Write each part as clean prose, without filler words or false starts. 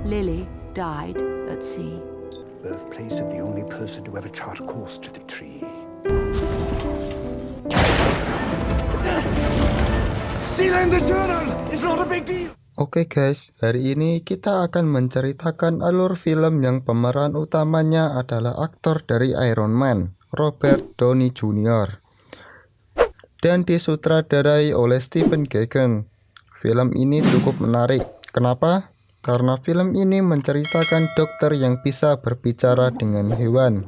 Lily died at sea. Birthplace of the only person to ever chart a course to the tree. Stealing the journal is not a big deal. Oke guys, hari ini kita akan menceritakan alur film yang pemeran utamanya adalah aktor dari Iron Man, Robert Downey Jr. dan disutradarai oleh Stephen Gaghan. Film ini cukup menarik. Kenapa? Karena film ini menceritakan dokter yang bisa berbicara dengan hewan.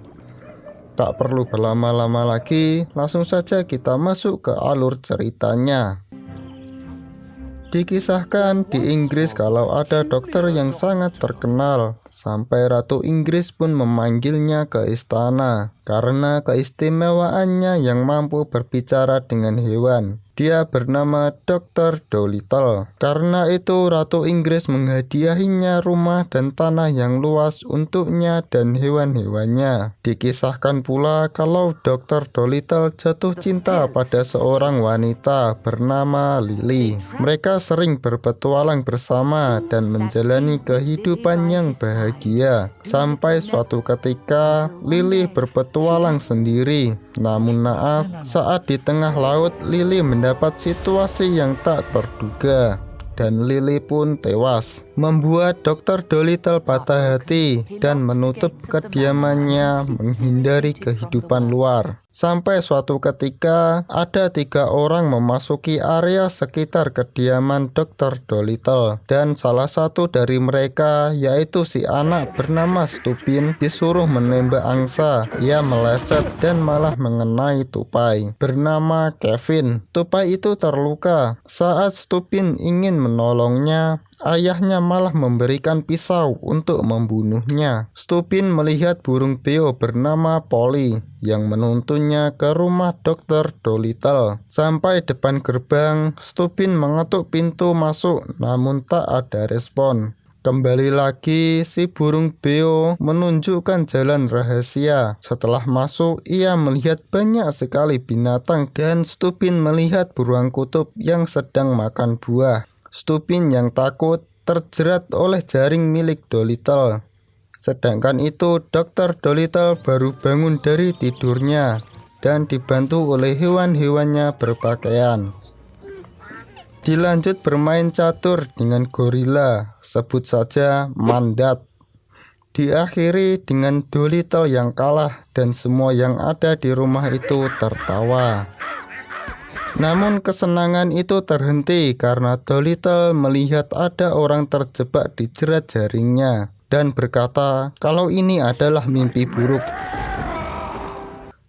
Tak perlu berlama-lama lagi, langsung saja kita masuk ke alur ceritanya. Dikisahkan di Inggris kalau ada dokter yang sangat terkenal, sampai Ratu Inggris pun memanggilnya ke istana karena keistimewaannya yang mampu berbicara dengan hewan. Dia bernama Dr. Dolittle. Karena itu Ratu Inggris menghadiahinya rumah dan tanah yang luas untuknya dan hewan-hewannya. Dikisahkan pula kalau Dr. Dolittle jatuh cinta pada seorang wanita bernama Lily. Mereka sering berpetualang bersama dan menjalani kehidupan yang bahagia. Sampai suatu ketika Lily berpetualang sendiri. Namun naas, saat di tengah laut Lily mendapat situasi yang tak terduga dan Lily pun tewas, membuat Dr. Dolittle patah hati dan menutup kediamannya menghindari kehidupan luar. Sampai suatu ketika ada 3 orang memasuki area sekitar kediaman Dr. Dolittle dan salah satu dari mereka yaitu si anak bernama Stupin disuruh menembak angsa. Ia meleset dan malah mengenai tupai bernama Kevin. Tupai itu terluka. Saat Stupin ingin menolongnya, ayahnya malah memberikan pisau untuk membunuhnya. Stupin melihat burung beo bernama Polly yang menuntunnya ke rumah Dr. Dolittle. Sampai depan gerbang, Stupin mengetuk pintu masuk namun tak ada respon. Kembali lagi, si burung beo menunjukkan jalan rahasia. Setelah masuk, ia melihat banyak sekali binatang dan Stupin melihat beruang kutub yang sedang makan buah. Stupin yang takut terjerat oleh jaring milik Dolittle. Sedangkan itu Dr. Dolittle baru bangun dari tidurnya dan dibantu oleh hewan-hewannya berpakaian. Dilanjut bermain catur dengan gorila, sebut saja Mandat. Diakhiri dengan Dolittle yang kalah dan semua yang ada di rumah itu tertawa. Namun kesenangan itu terhenti karena Dolittle melihat ada orang terjebak di jerat jaringnya dan berkata kalau ini adalah mimpi buruk.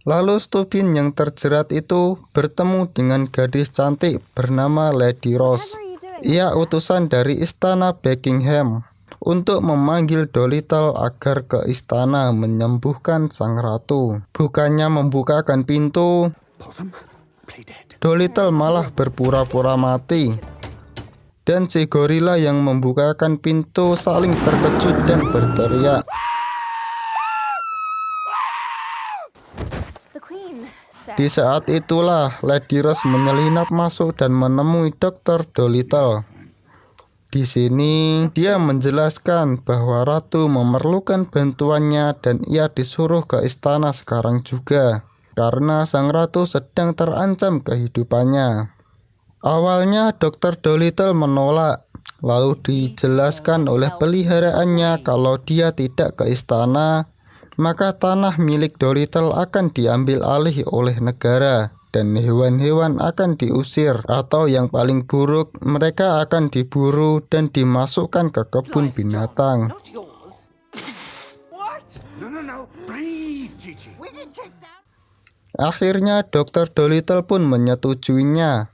Lalu Stupin yang terjerat itu bertemu dengan gadis cantik bernama Lady Rose. Ia utusan dari istana Buckingham untuk memanggil Dolittle agar ke istana menyembuhkan sang ratu. Bukannya membukakan pintu, Dolittle malah berpura-pura mati. Dan si gorila yang membukakan pintu saling terkejut dan berteriak. Di saat itulah Lady Rose menyelinap masuk dan menemui Dr. Dolittle. Di sini dia menjelaskan bahwa ratu memerlukan bantuannya dan ia disuruh ke istana sekarang juga karena sang ratu sedang terancam kehidupannya. Awalnya Dr. Dolittle menolak, lalu dijelaskan oleh peliharaannya kalau dia tidak ke istana, maka tanah milik Dolittle akan diambil alih oleh negara dan hewan-hewan akan diusir atau yang paling buruk mereka akan diburu dan dimasukkan ke kebun binatang. Akhirnya Dr. Dolittle pun menyetujuinya.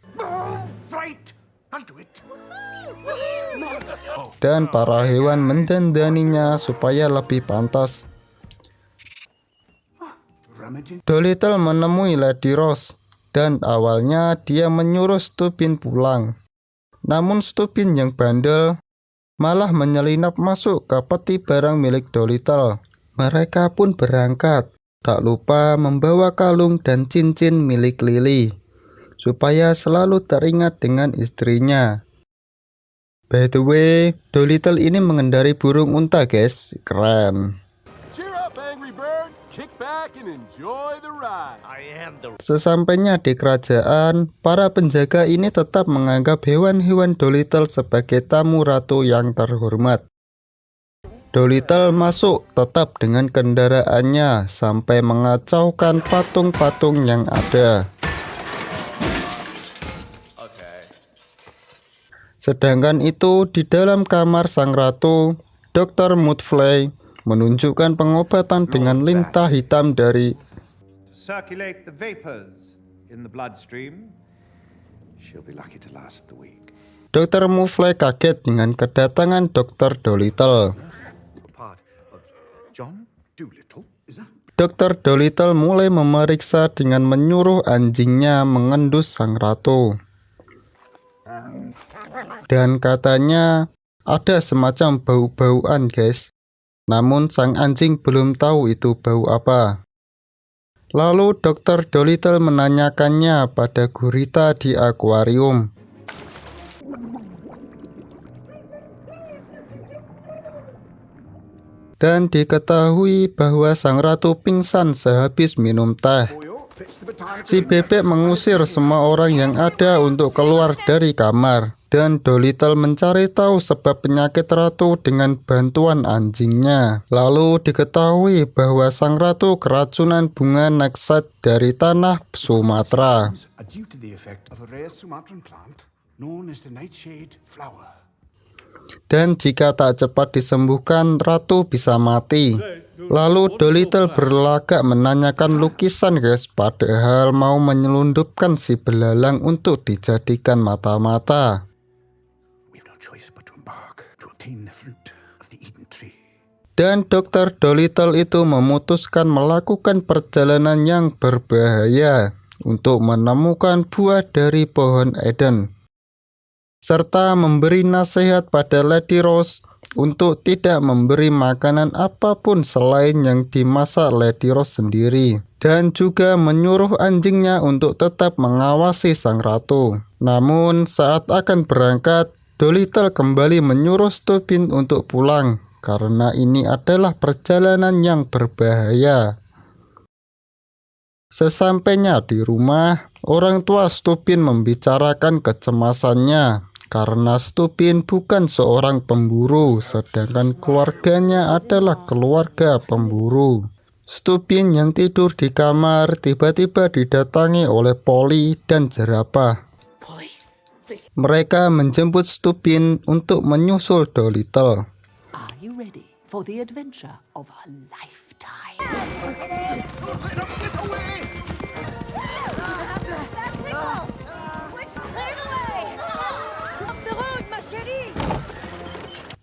Dan para hewan mendandaninya supaya lebih pantas. Dolittle menemui Lady Rose dan awalnya dia menyuruh Stupin pulang. Namun Stupin yang bandel malah menyelinap masuk ke peti barang milik Dolittle. Mereka pun berangkat, tak lupa membawa kalung dan cincin milik Lily supaya selalu teringat dengan istrinya. By the way, Dolittle ini mengendarai burung unta guys, keren. Cheer up, Angry Bird. Kick back and enjoy the ride. Sesampainya di kerajaan, para penjaga ini tetap menganggap hewan-hewan Dolittle sebagai tamu ratu yang terhormat. Dolittle masuk tetap dengan kendaraannya sampai mengacaukan patung-patung yang ada. Sedangkan itu di dalam kamar sang ratu, Dr. Mudfly menunjukkan pengobatan dengan lintah hitam dari Circulate the vapors in the bloodstream. She'll be lucky to last the week. Dr. Mudfly kaget dengan kedatangan Dr. Dolittle. Part of John Dolittle, is that? Dr. Dolittle mulai memeriksa dengan menyuruh anjingnya mengendus sang ratu. Dan katanya ada semacam bau-bauan guys. Namun sang anjing belum tahu itu bau apa. Lalu Dr. Dolittle menanyakannya pada gurita di akuarium. Dan diketahui bahwa sang ratu pingsan sehabis minum teh. Si bebek mengusir semua orang yang ada untuk keluar dari kamar. Dan Dolittle mencari tahu sebab penyakit ratu dengan bantuan anjingnya. Lalu diketahui bahwa sang ratu keracunan bunga nightshade dari tanah Sumatera. Are due to the effect of a rare Sumatran plant known as the nightshade flower. Dan jika tak cepat disembuhkan, ratu bisa mati. Lalu Dolittle berlagak menanyakan lukisan guys, padahal mau menyelundupkan si belalang untuk dijadikan mata-mata. We've no choice but to embark to obtain the fruit of the Eden tree. Dan Dr. Dolittle itu memutuskan melakukan perjalanan yang berbahaya untuk menemukan buah dari pohon Eden, serta memberi nasihat pada Lady Rose untuk tidak memberi makanan apapun selain yang dimasak Lady Rose sendiri, dan juga menyuruh anjingnya untuk tetap mengawasi sang ratu. Namun saat akan berangkat, Dolittle kembali menyuruh Stupin untuk pulang karena ini adalah perjalanan yang berbahaya. Sesampainya di rumah, orang tua Stupin membicarakan kecemasannya karena Stupin bukan seorang pemburu, sedangkan keluarganya adalah keluarga pemburu. Stupin yang tidur di kamar tiba-tiba didatangi oleh Polly dan jerapah. Mereka menjemput Stupin untuk menyusul Dolittle. Are you ready for the adventure of a lifetime? That tickles! Which clear the way! Up the road, ma chérie!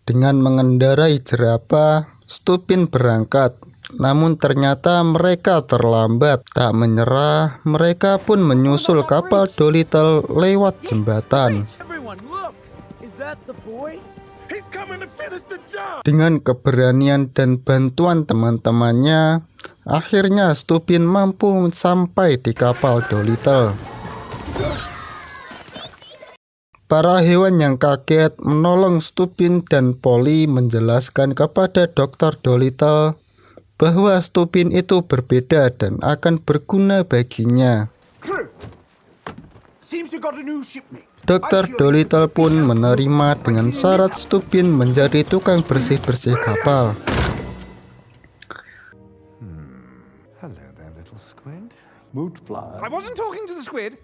Dengan mengendarai jerapah, Stupin berangkat. Namun ternyata mereka terlambat. Tak menyerah, mereka pun menyusul kapal Dolittle lewat jembatan. Everyone, look! Is that the boy? He's coming to finish the job! Dengan keberanian dan bantuan teman-temannya, akhirnya Stupin mampu sampai di kapal Dolittle. Para hewan yang kaget menolong Stupin dan Polly menjelaskan kepada Dr. Dolittle bahwa Stupin itu berbeda dan akan berguna baginya. Crew! Seems you got a new shipmate. Dr. Dolittle pun menerima dengan syarat Stupin menjadi tukang bersih-bersih kapal. Hello there, little squid. Moodfly. I wasn't talking to the squid.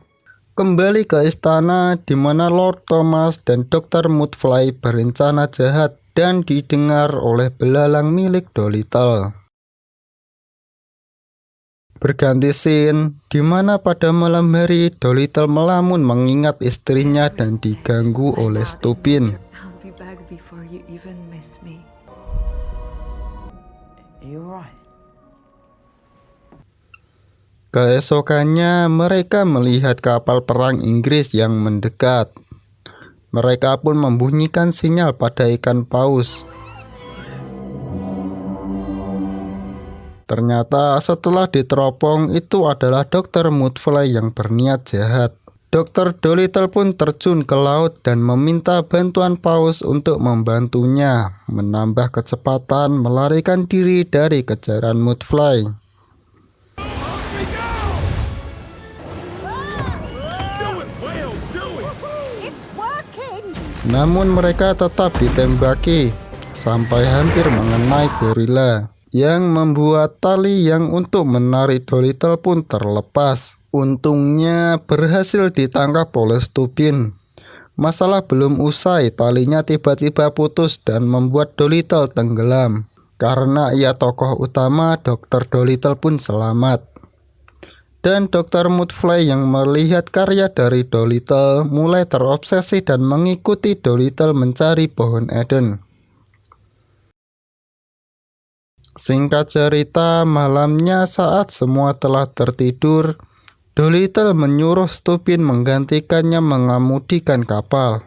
Kembali ke istana di mana Lord Thomas dan Dr. Mudfly berencana jahat dan didengar oleh belalang milik Dolittle. Berganti scene, di mana pada malam hari Dolittle melamun mengingat istrinya dan diganggu oleh Stupin. I'll be back before you even miss me. You're right. Keesokannya mereka melihat kapal perang Inggris yang mendekat. Mereka pun membunyikan sinyal pada ikan paus. Ternyata setelah diteropong itu adalah Dr. Mudfly yang berniat jahat. Dr. Dolittle pun terjun ke laut dan meminta bantuan paus untuk membantunya menambah kecepatan melarikan diri dari kejaran Mudfly. Namun mereka tetap ditembaki sampai hampir mengenai gorila, yang membuat tali yang untuk menarik Dolittle pun terlepas. Untungnya berhasil ditangkap oleh Stupin. Masalah belum usai, talinya tiba-tiba putus dan membuat Dolittle tenggelam. Karena ia tokoh utama, Dr. Dolittle pun selamat. Dan Dr. Mudfly yang melihat karya dari Dolittle mulai terobsesi dan mengikuti Dolittle mencari pohon Eden. Singkat cerita, malamnya saat semua telah tertidur, Dolittle menyuruh Stupin menggantikannya mengemudikan kapal.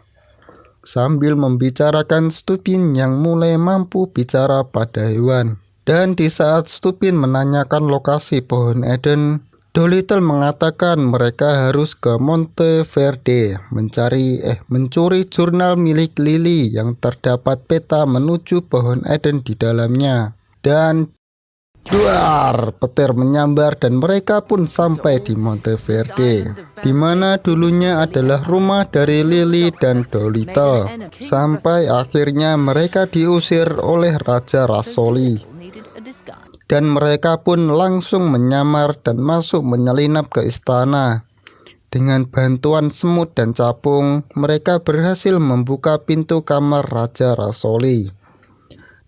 Sambil membicarakan Stupin yang mulai mampu bicara pada hewan. Dan di saat Stupin menanyakan lokasi pohon Eden, Dolittle mengatakan mereka harus ke Monteverde mencuri jurnal milik Lily yang terdapat peta menuju pohon Eden di dalamnya. Dan duar, petir menyambar dan mereka pun sampai di Monteverde, di mana dulunya adalah rumah dari Lily dan Dolittle. Sampai akhirnya mereka diusir oleh Raja Rasoli. Dan mereka pun langsung menyamar dan masuk menyelinap ke istana. Dengan bantuan semut dan capung, mereka berhasil membuka pintu kamar Raja Rasoli.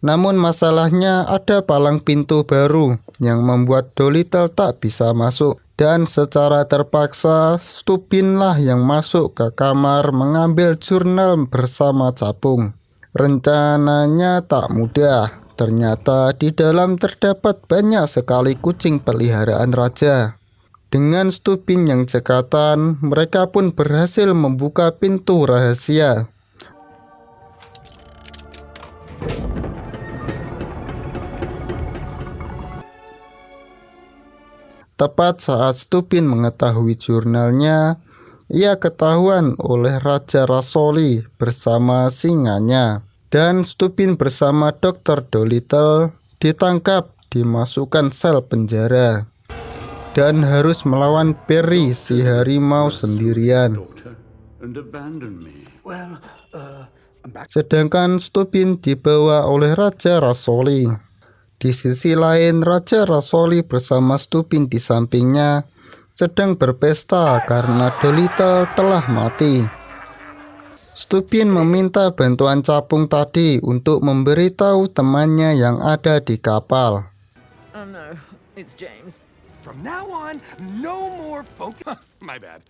Namun masalahnya ada palang pintu baru yang membuat Dolittle tak bisa masuk. Dan secara terpaksa, Stupinlah yang masuk ke kamar mengambil jurnal bersama capung. Rencananya tak mudah. Ternyata di dalam terdapat banyak sekali kucing peliharaan raja. Dengan Stupin yang cekatan, mereka pun berhasil membuka pintu rahasia. Tepat saat Stupin mengetahui jurnalnya, ia ketahuan oleh Raja Rasoli bersama singanya. Dan Stupin bersama Dr. Dolittle ditangkap, dimasukkan sel penjara, dan harus melawan Perry si harimau sendirian. Sedangkan Stupin dibawa oleh Raja Rasoli. Di sisi lain, Raja Rasoli bersama Stupin di sampingnya sedang berpesta karena Dolittle telah mati. Stupin meminta bantuan capung tadi untuk memberitahu temannya yang ada di kapal. Oh no, it's James. From now on, no more focus. My bad.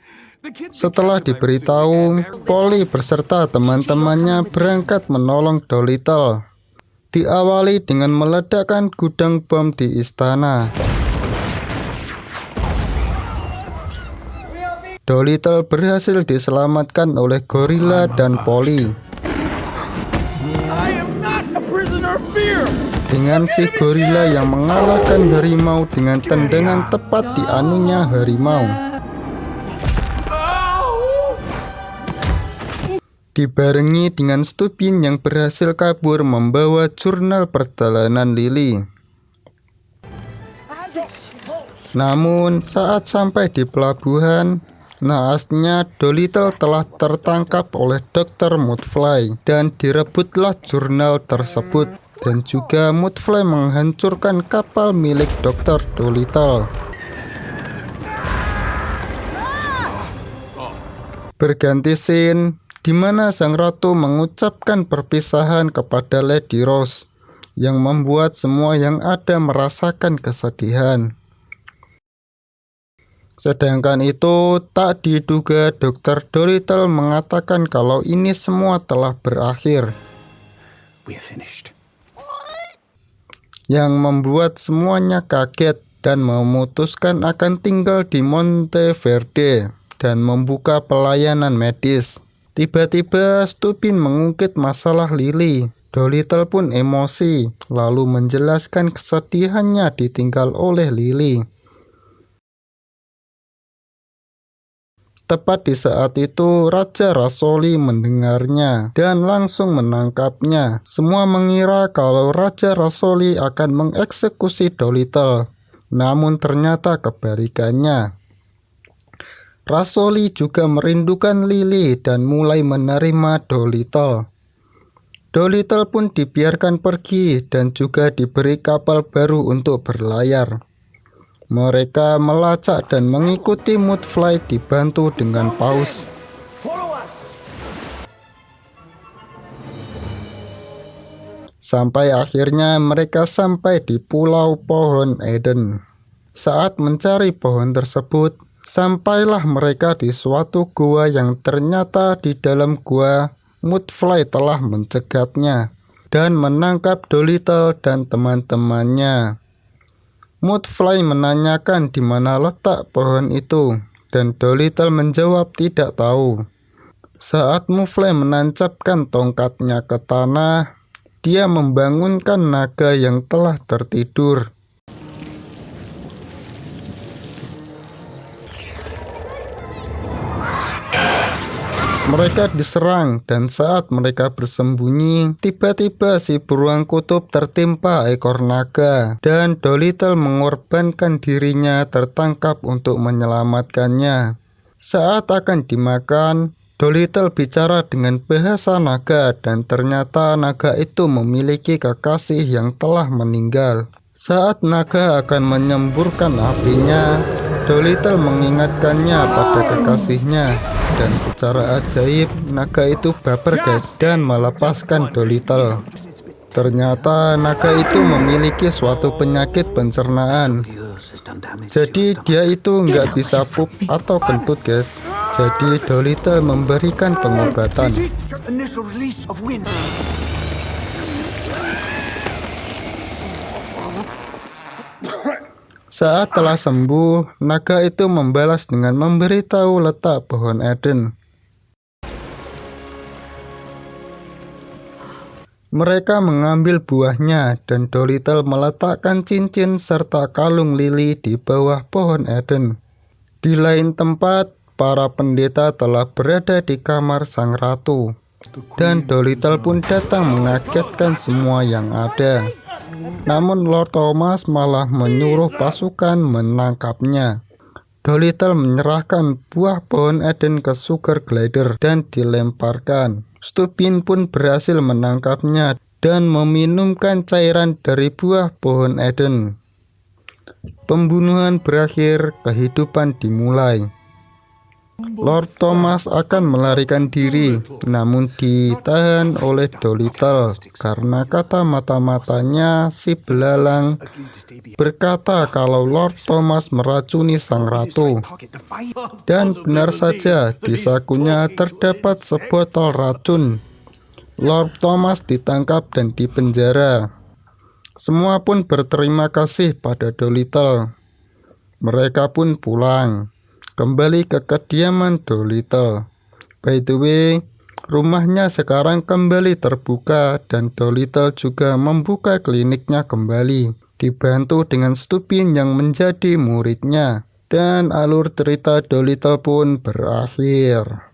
Setelah diberitahu, Polly beserta teman-temannya berangkat menolong Dolittle. Diawali dengan meledakkan gudang bom di istana. Dolittle berhasil diselamatkan oleh gorila dan Polly. Dengan si gorila yang mengalahkan harimau dengan tendangan tepat di anunya harimau. Dibarengi dengan Stupin yang berhasil kabur membawa jurnal perjalanan Lily. Namun saat sampai di pelabuhan, naasnya Dolittle telah tertangkap oleh Dr. Mudfly dan direbutlah jurnal tersebut. Dan juga Mudfly menghancurkan kapal milik Dr. Dolittle. Berganti scene, di mana sang ratu mengucapkan perpisahan kepada Lady Rose, yang membuat semua yang ada merasakan kesedihan. Sedangkan itu, tak diduga Dr. Dolittle mengatakan kalau ini semua telah berakhir. We are finished. Yang membuat semuanya kaget dan memutuskan akan tinggal di Monteverde dan membuka pelayanan medis. Tiba-tiba Stupin mengungkit masalah Lily. Dolittle pun emosi, lalu menjelaskan kesedihannya ditinggal oleh Lily. Tepat di saat itu Raja Rasoli mendengarnya dan langsung menangkapnya. Semua mengira kalau Raja Rasoli akan mengeksekusi Dolittle, namun ternyata kebalikannya. Rasoli juga merindukan Lily dan mulai menerima Dolittle. Dolittle pun dibiarkan pergi dan juga diberi kapal baru untuk berlayar. Mereka melacak dan mengikuti Mudfly dibantu dengan paus. Sampai akhirnya mereka sampai di Pulau Pohon Eden. Saat mencari pohon tersebut, sampailah mereka di suatu gua yang ternyata di dalam gua Mudfly telah mencegatnya dan menangkap Dolittle dan teman-temannya. Mudfly menanyakan di mana letak pohon itu, dan Dolittle menjawab tidak tahu. Saat Mudfly menancapkan tongkatnya ke tanah, dia membangunkan naga yang telah tertidur. Mereka diserang dan saat mereka bersembunyi, tiba-tiba si beruang kutub tertimpa ekor naga dan Dolittle mengorbankan dirinya tertangkap untuk menyelamatkannya. Saat akan dimakan, Dolittle bicara dengan bahasa naga dan ternyata naga itu memiliki kekasih yang telah meninggal. Saat naga akan menyemburkan apinya, Dolittle mengingatkannya pada kekasihnya. Dan secara ajaib, naga itu baper guys dan melepaskan Dolittle. Ternyata naga itu memiliki suatu penyakit pencernaan. Jadi dia itu nggak bisa pup atau kentut guys. Jadi Dolittle memberikan pengobatan. Saat telah sembuh, naga itu membalas dengan memberitahu letak pohon Eden. Mereka mengambil buahnya dan Dolittle meletakkan cincin serta kalung lili di bawah pohon Eden. Di lain tempat, para pendeta telah berada di kamar sang ratu. Dan Dolittle pun datang mengagetkan semua yang ada. Namun Lord Thomas malah menyuruh pasukan menangkapnya. Dolittle menyerahkan buah pohon Eden ke Sugar Glider dan dilemparkan. Stubin pun berhasil menangkapnya dan meminumkan cairan dari buah pohon Eden. Pembunuhan berakhir, kehidupan dimulai. Lord Thomas akan melarikan diri, namun ditahan oleh Dolittle karena kata mata-matanya si belalang berkata kalau Lord Thomas meracuni sang ratu. Dan benar saja, di sakunya terdapat sebotol racun. Lord Thomas ditangkap dan dipenjara. Semua pun berterima kasih pada Dolittle. Mereka pun pulang. Kembali ke kediaman Dolittle. By the way, rumahnya sekarang kembali terbuka dan Dolittle juga membuka kliniknya kembali, dibantu dengan Stubin yang menjadi muridnya. Dan alur cerita Dolittle pun berakhir.